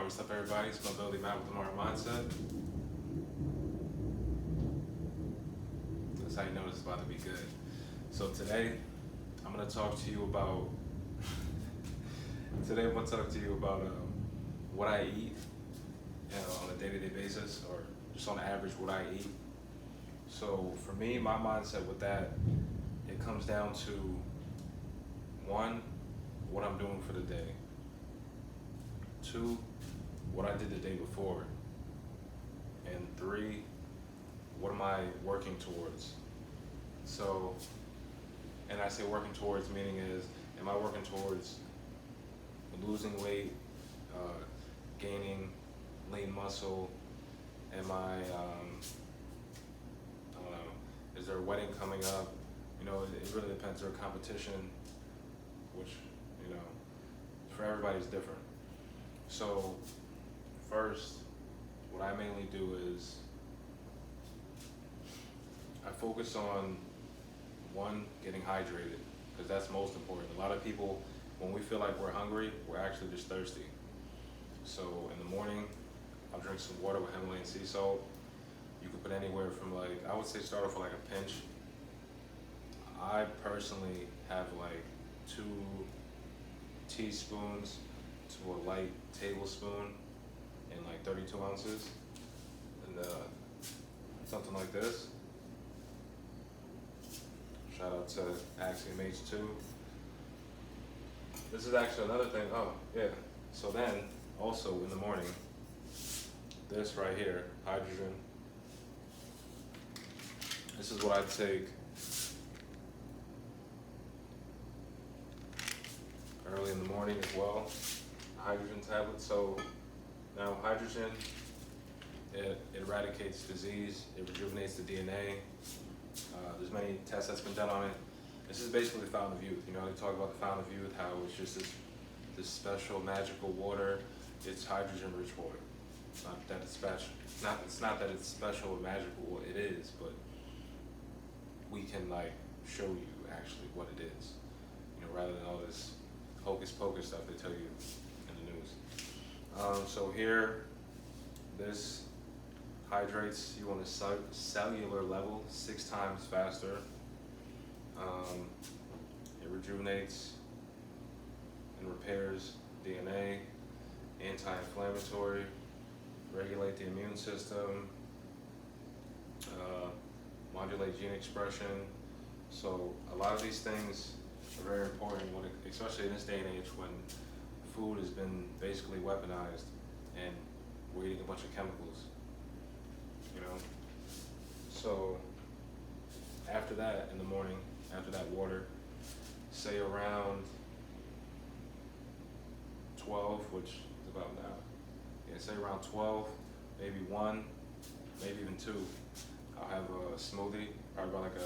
what's up, everybody? It's Mobility Matt with the Tomorrow Mindset. That's how you know this is about to be good. So today, I'm gonna talk to you about. Today, I'm gonna talk to you about what I eat on a day-to-day basis, or just on average, what I eat. So for me, my mindset with that, it comes down to one, what I'm doing for the day. Two, what I did the day before. And three, what am I working towards? So, and I say working towards, meaning is, am I working towards losing weight, gaining lean muscle? Am I don't know, is there a wedding coming up? You know, it really depends. There's a competition, which, you know, for everybody's different. So first, what I mainly do is I focus on one, getting hydrated, because that's most important. A lot of people, when we feel like we're hungry, we're actually just thirsty. So in the morning, I'll drink some water with Himalayan sea salt. You could put anywhere from, like, I would say start off with like a pinch. I personally have like 2 teaspoons to a light tablespoon in like 32 ounces. And something like this. Shout out to Axiom H2. This is actually another thing. Oh, yeah. So then, also in the morning, this right here, hydrogen. This is what I take early in the morning as well. Hydrogen tablet. So now hydrogen, it eradicates disease, it rejuvenates the DNA. There's many tests that's been done on it. This is basically the fountain of youth. You know, they talk about the fountain of youth, how it's just this special magical water. It's hydrogen-rich water. It's not that it's special. It's not that it's special or magical. Well, it is, but we can like show you actually what it is. You know, rather than all this hocus pocus stuff they tell you in the news. So here, this hydrates you on a cellular level 6 times faster. It rejuvenates and repairs DNA, anti-inflammatory, regulate the immune system, modulate gene expression. So a lot of these things are very important, especially in this day and age when food has been basically weaponized and we're eating a bunch of chemicals. You know, so after that in the morning, after that water, say around 12, which is about now. Yeah, say around 12, maybe 1, maybe even 2. I'll have a smoothie, probably about like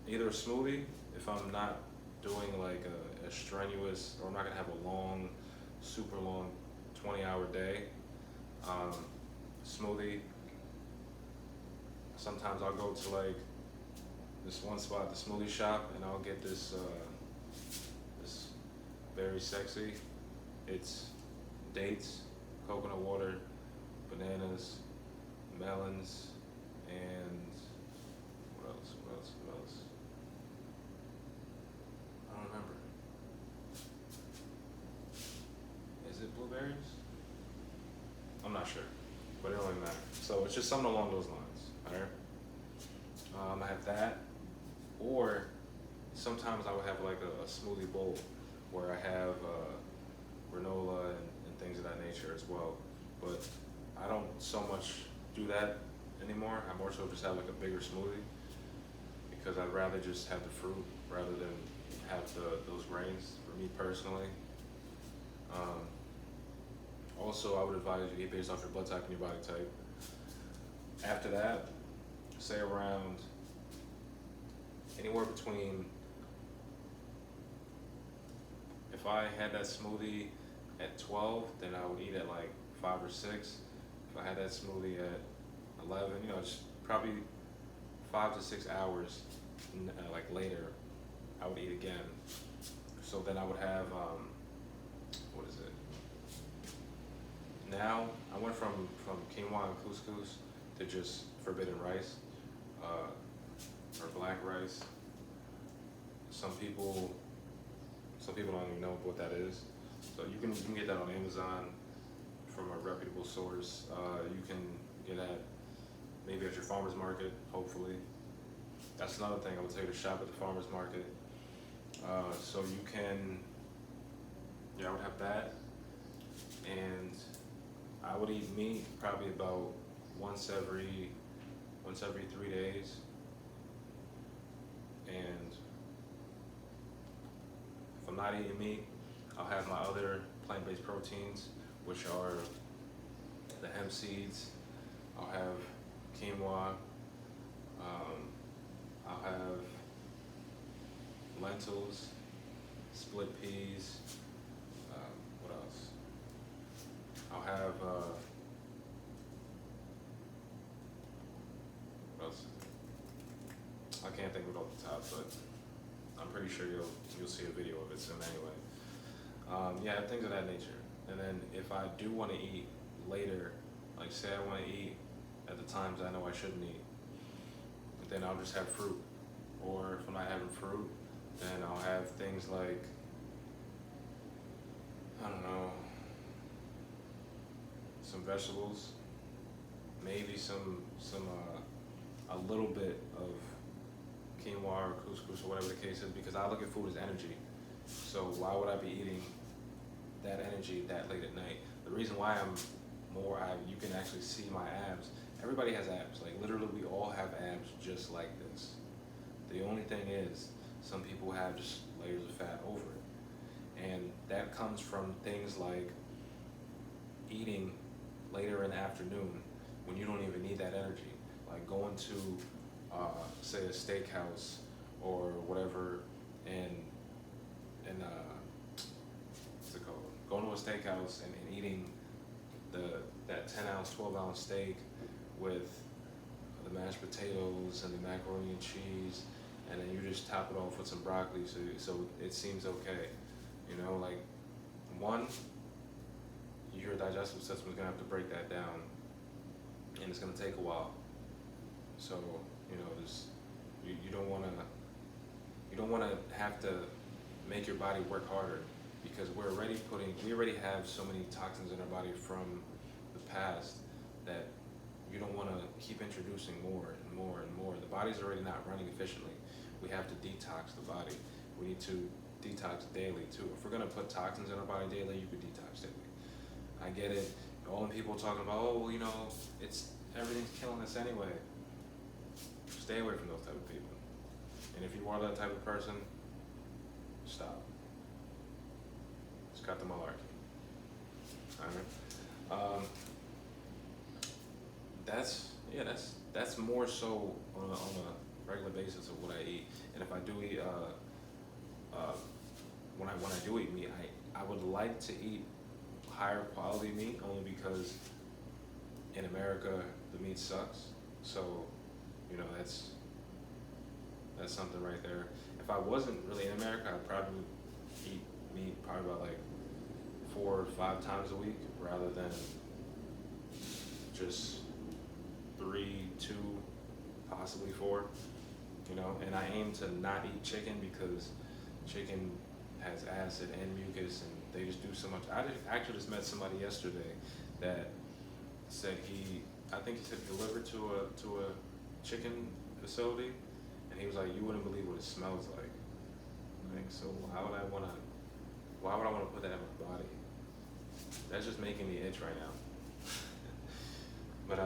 either a smoothie if I'm not doing like a strenuous, or I'm not gonna have a long, super long 20-hour day. Smoothie. Sometimes I'll go to like this one spot, the smoothie shop, and I'll get this this very sexy. It's dates, coconut water, bananas, melons, and what else? I don't remember. Is it blueberries? I'm not sure, but it don't really matter. So it's just something along those lines, alright? I have that, or sometimes I would have like a smoothie bowl where I have granola and things of that nature as well. But I don't so much do that anymore. I more so just have like a bigger smoothie because I'd rather just have the fruit rather than have those grains, for me personally. Also, I would advise you eat based off your blood type and your body type. After that, say around anywhere between, if I had that smoothie at 12, then I would eat at like 5 or 6. If I had that smoothie at 11, you know, just probably 5 to 6 hours like later, I would eat again. So then I would have, what is it? now I went from quinoa and couscous to just forbidden rice, or black rice. Some people some people don't even know what that is. So you can get that on Amazon from a reputable source. You can get at maybe at your farmer's market, hopefully. That's another thing I would tell you to shop at the farmer's market. So you can, yeah, I would have that, and I would eat meat probably about once every 3 days, and if I'm not eating meat, I'll have my other plant-based proteins, which are the hemp seeds. I'll have quinoa. I'll have lentils, split peas. What else? I'll have what else? I can't think of it off the top, but I'm pretty sure you'll see a video of it soon anyway. Yeah, things of that nature. And then if I do want to eat later, like say I want to eat at the times I know I shouldn't eat, then I'll just have fruit. Or if I'm not having fruit, then I'll have things like, I don't know, some vegetables, maybe a little bit of quinoa or couscous or whatever the case is, because I look at food as energy. So why would I be eating that energy that late at night? The reason why you can actually see my abs. Everybody has abs. Like literally, we all have abs just like this. The only thing is, some people have just layers of fat over it, and that comes from things like eating later in the afternoon when you don't even need that energy. Like going to, say, a steakhouse or whatever, and what's it called? Going to a steakhouse and eating that 10-ounce, 12-ounce steak with the mashed potatoes and the macaroni and cheese, and then you just top it off with some broccoli, so it seems okay. You know, like, one, your digestive system is gonna have to break that down, and it's gonna take a while. So, you know, you don't wanna have to make your body work harder, because we already have so many toxins in our body from the past that you don't want to keep introducing more and more and more. The body's already not running efficiently. We have to detox the body. We need to detox daily too. If we're gonna put toxins in our body daily, you could detox daily. I get it. All the people talking about, oh, you know, everything's killing us anyway. Stay away from those type of people. And if you are that type of person, stop. Just cut the malarkey. All right. That's more so on a regular basis of what I eat. And if I do eat, when I do eat meat, I would like to eat higher quality meat, only because in America the meat sucks. So, you know, that's something right there. If I wasn't really in America, I'd probably eat meat probably about like 4 or 5 times a week, rather than just 3, 2, possibly 4. You know, and I aim to not eat chicken, because chicken has acid and mucus, and they just do so much. I actually just met somebody yesterday that said I think he said delivered to a chicken facility, and he was like, you wouldn't believe what it smells like. Like, so why would I want to put that in my body? That's just making me itch right now. But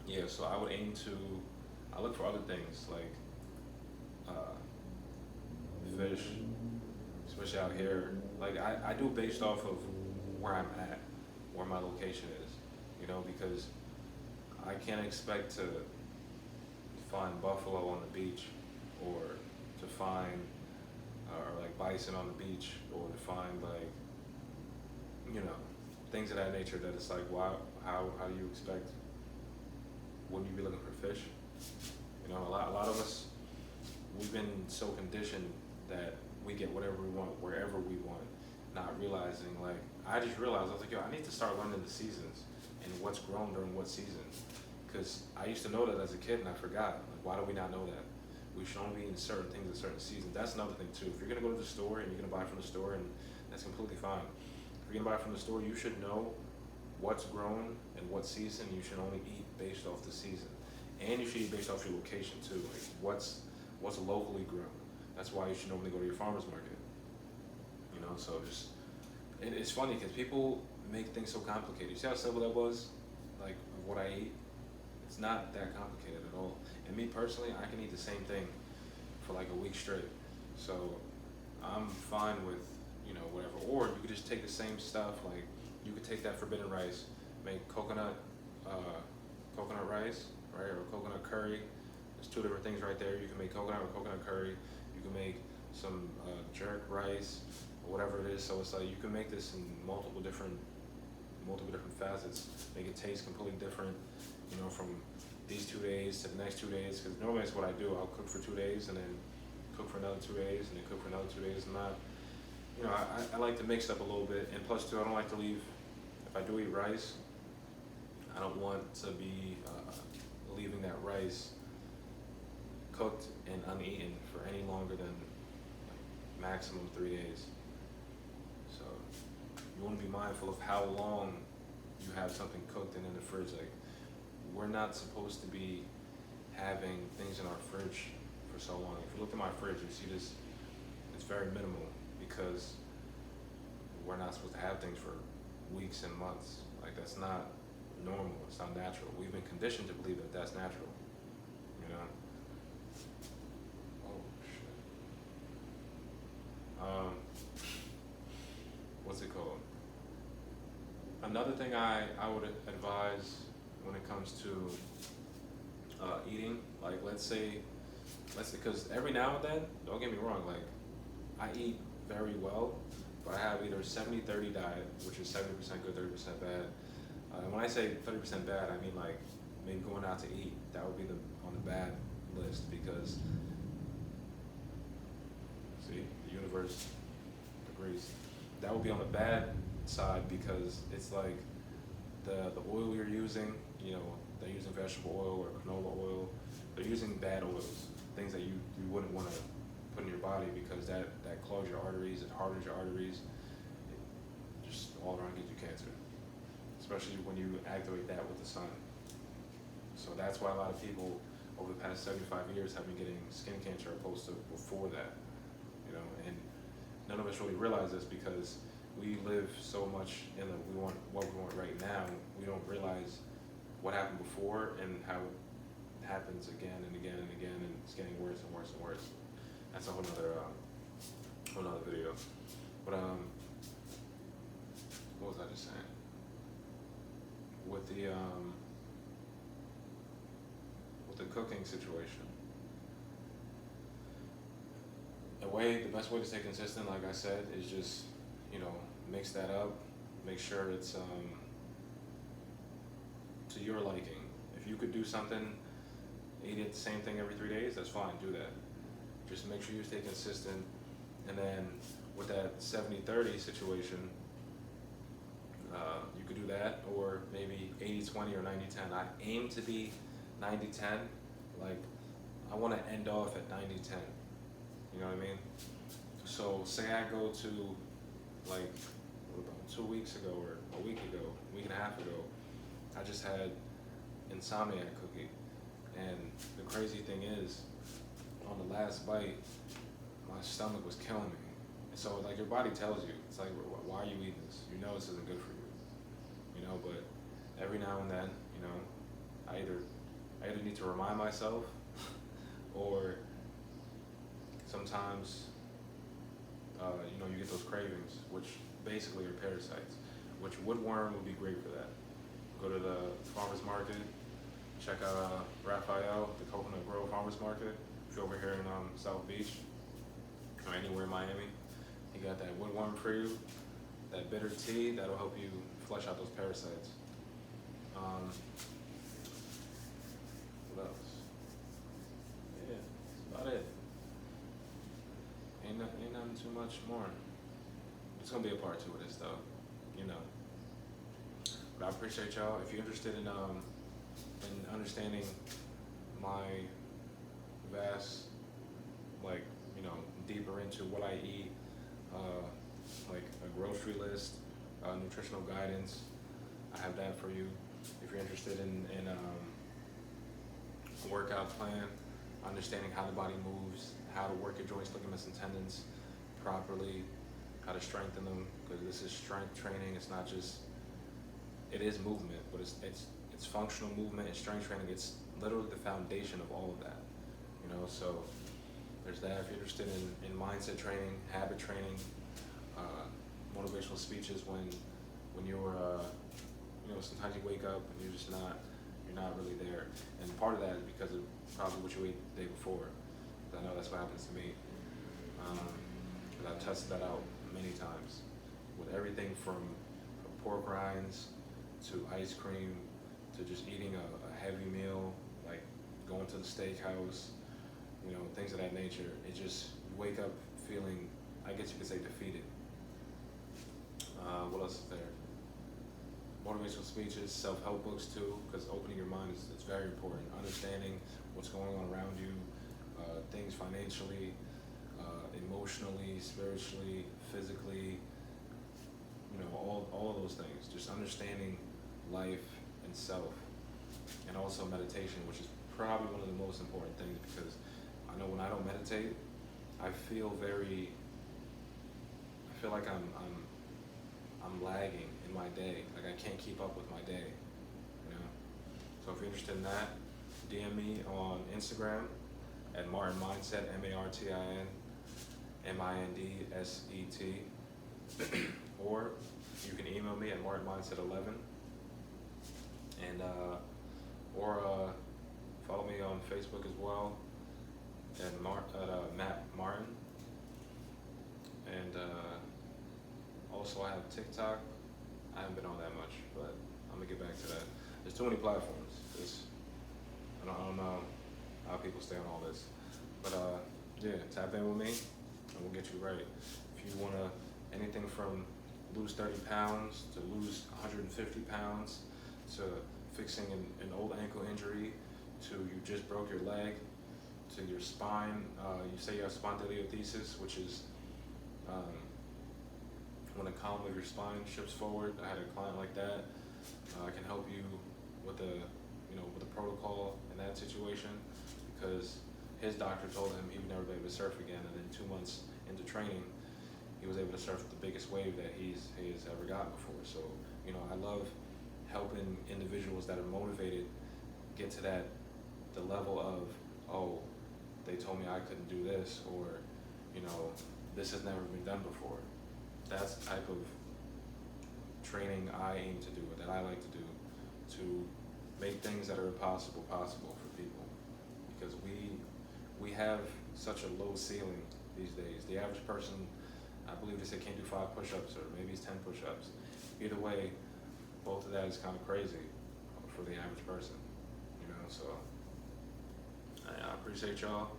yeah, so I would I look for other things like fish, especially out here. Like I do based off of where I'm at, where my location is, you know, because I can't expect to find buffalo on the beach, or to find or like bison on the beach, or to find, like, you know, things of that nature, that it's like, how do you expect? Wouldn't you be looking for fish? You know, a lot of us, we've been so conditioned that we get whatever we want, wherever we want. not realizing, like, I just realized, I was like, yo, I need to start learning the seasons and what's grown during what season. Because I used to know that as a kid and I forgot. Like, why do we not know that? We should only be in certain things in certain seasons. That's another thing too. If you're gonna go to the store and you're gonna buy from the store, and that's completely fine. If you're gonna buy from the store, you should know what's grown and what season. You should only eat based off the season, and you should eat based off your location too. Like what's locally grown. That's why you should normally go to your farmer's market. You know, so just it's funny because people make things so complicated. You see how simple that was, like of what I eat. It's not that complicated at all. And me personally, I can eat the same thing for like a week straight. So I'm fine with, you know, whatever. Or you could just take the same stuff, like you could take that forbidden rice, make coconut rice, right, or coconut curry. There's two different things right there. You can make coconut or coconut curry. You can make some jerk rice or whatever it is. So it's like you can make this in multiple different facets. Make it taste completely different. You know, from these 2 days to the next 2 days. Because normally that's what I do. I'll cook for 2 days and then cook for another 2 days and then cook for another 2 days. And not, you know, I like to mix up a little bit. And plus too, I don't like to leave. If I do eat rice, I don't want to be leaving that rice cooked and uneaten for any longer than like, maximum 3 days. So you want to be mindful of how long you have something cooked and in the fridge. Like, we're not supposed to be having things in our fridge for so long. If you look at my fridge, you see this, it's very minimal because we're not supposed to have things for weeks and months. Like, that's not normal, it's not natural. We've been conditioned to believe that that's natural, you know? Oh, shit. What's it called? Another thing I would advise when it comes to eating, like let's say, because every now and then, don't get me wrong, like I eat very well, but I have either 70-30 diet, which is 70% good, 30% bad. And when I say 30% bad, I mean like maybe going out to eat, that would be on the bad list because, see, the universe agrees. That would be on the bad side because it's like the oil you're using, you know, they're using vegetable oil or canola oil. They're using bad oils, things that you wouldn't want to put in your body because that clogs your arteries, it hardens your arteries, it just all around gives you cancer, especially when you activate that with the sun. So that's why a lot of people over the past 75 years have been getting skin cancer opposed to before that, you know, and none of us really realize this because we live so much in what we want right now. We don't realize what happened before and how it happens again and again and again, and it's getting worse and worse and worse. That's a whole nother video. But what was I just saying? With the cooking situation. The best way to stay consistent, like I said, is just, you know, mix that up, make sure it's to your liking. If you could do something, eat it the same thing every 3 days, that's fine, do that. Just make sure you stay consistent. And then with that 70-30 situation, you could do that, or maybe 80-20 or 90-10. I aim to be 90-10, like I want to end off at 90-10. You know what I mean? So say I go to, like, what about 2 weeks ago or a week and a half ago, I just had insomniac cookie. And the crazy thing is, on the last bite, my stomach was killing me. And so like your body tells you, it's like, why are you eating this? You know this isn't good for you. You know, but every now and then, you know, I either need to remind myself or sometimes, you know, you get those cravings, which basically are parasites, which woodworm would be great for that. Go to the farmer's market, check out Raphael, the Coconut Grove Farmer's Market. If you're over here in South Beach or anywhere in Miami, he got that woodworm for you, that bitter tea, that'll help you flush out those parasites. What else? Yeah, that's about it. Ain't nothing too much more. It's gonna be a part two of this though, you know. But I appreciate y'all. If you're interested in understanding my vast, like, you know, deeper into what I eat, like a grocery list, nutritional guidance, I have that for you. If you're interested in a workout plan, understanding how the body moves, how to work your joints, ligaments, and tendons properly, how to strengthen them, because this is strength training. It's not just, it is movement, but it's functional movement and strength training. It's literally the foundation of all of that, you know. So there's that. If you're interested in mindset training, habit training, motivational speeches when you're you know, sometimes you wake up and you're not really there, and part of that is because of probably what you ate the day before. I know that's what happens to me, because I've tested that out many times with everything from pork rinds to ice cream to just eating a heavy meal, like going to the steakhouse, you know, things of that nature. It just, you wake up feeling, I guess you could say, defeated. What else is there? Motivational speeches, self-help books too, because opening your mind is very important. Understanding what's going on around you, things financially, emotionally, spiritually, physically, you know, all of those things. Just understanding life and self, and also meditation, which is probably one of the most important things, because I know when I don't meditate, I feel like I'm lagging in my day. Like I can't keep up with my day, you know. So if you're interested in that, DM me on Instagram at Martin Mindset, MartinMindset, or you can email me at martinmindset11, and or follow me on Facebook as well at Matt Martin, and also I have TikTok. I haven't been on that much, but I'm gonna get back to that. There's too many platforms. I don't know how people stay on all this, but yeah, tap in with me and we'll get you right. If you wanna anything from lose 30 pounds to lose 150 pounds to fixing an old ankle injury to you just broke your leg to your spine, you say you have spondylolisthesis, which is when a column of your spine shifts forward. I had a client like that. I can help you with the protocol in that situation, because his doctor told him he would never be able to surf again, and then 2 months into training, he was able to surf the biggest wave that he's ever gotten before. So, you know, I love helping individuals that are motivated get to the level of, oh, they told me I couldn't do this, or, you know, this has never been done before. That's the type of training I aim to do, or that I like to do, to make things that are impossible possible for people. Because we have such a low ceiling these days. The average person, I believe they say, can't do 5 push-ups, or maybe it's 10 push-ups. Either way, both of that is kind of crazy for the average person, you know. So I appreciate y'all.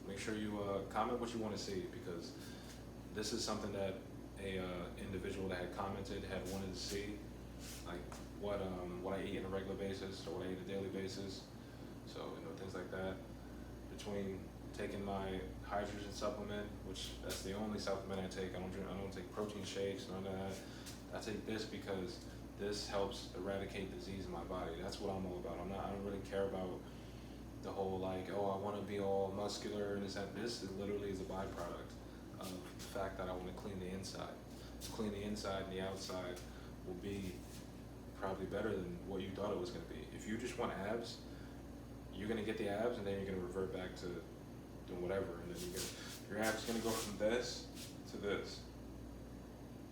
Make sure you comment what you want to see, because this is something that a individual that had commented had wanted to see, like what I eat on a regular basis, or what I eat on a daily basis. So, you know, things like that. Between taking my hydrogen supplement, which that's the only supplement I take. I don't take protein shakes, none of that. I take this because this helps eradicate disease in my body. That's what I'm all about. I don't really care about the whole like, oh, I want to be all muscular and this and this. Literally is a byproduct of the fact that I want to clean the inside. To clean the inside and the outside will be probably better than what you thought it was going to be. If you just want abs, you're going to get the abs, and then you're going to revert back to doing whatever, and then your abs is going to go from this to this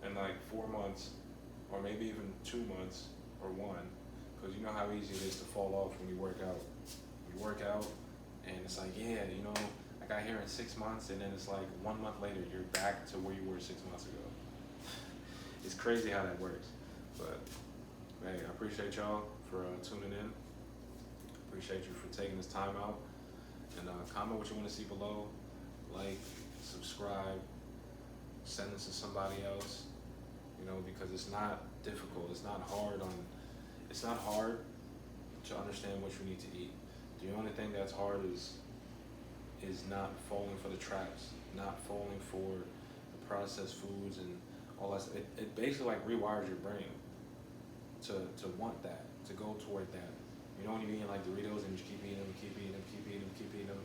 in like 4 months, or maybe even 2 months, or 1, because you know how easy it is to fall off when you work out. You work out, and it's like, yeah, you know, I got here in 6 months, and then it's like 1 month later, you're back to where you were 6 months ago. It's crazy how that works. But hey, I appreciate y'all for tuning in. Appreciate you for taking this time out. And comment what you want to see below. Like, subscribe, send this to somebody else, you know, because it's not difficult. It's not hard to understand what you need to eat. The only thing that's hard is not falling for the traps, not falling for the processed foods and all that stuff. It basically like rewires your brain to want that, to go toward that. You know, when you're eating like Doritos and you just keep eating them, keep eating them, keep eating them, keep eating them,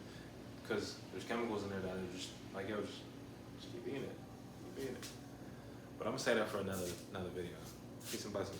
because there's chemicals in there that are just like, yo, just keep eating it, keep eating it. But I'm gonna say that for another video. Peace and blessings, guys.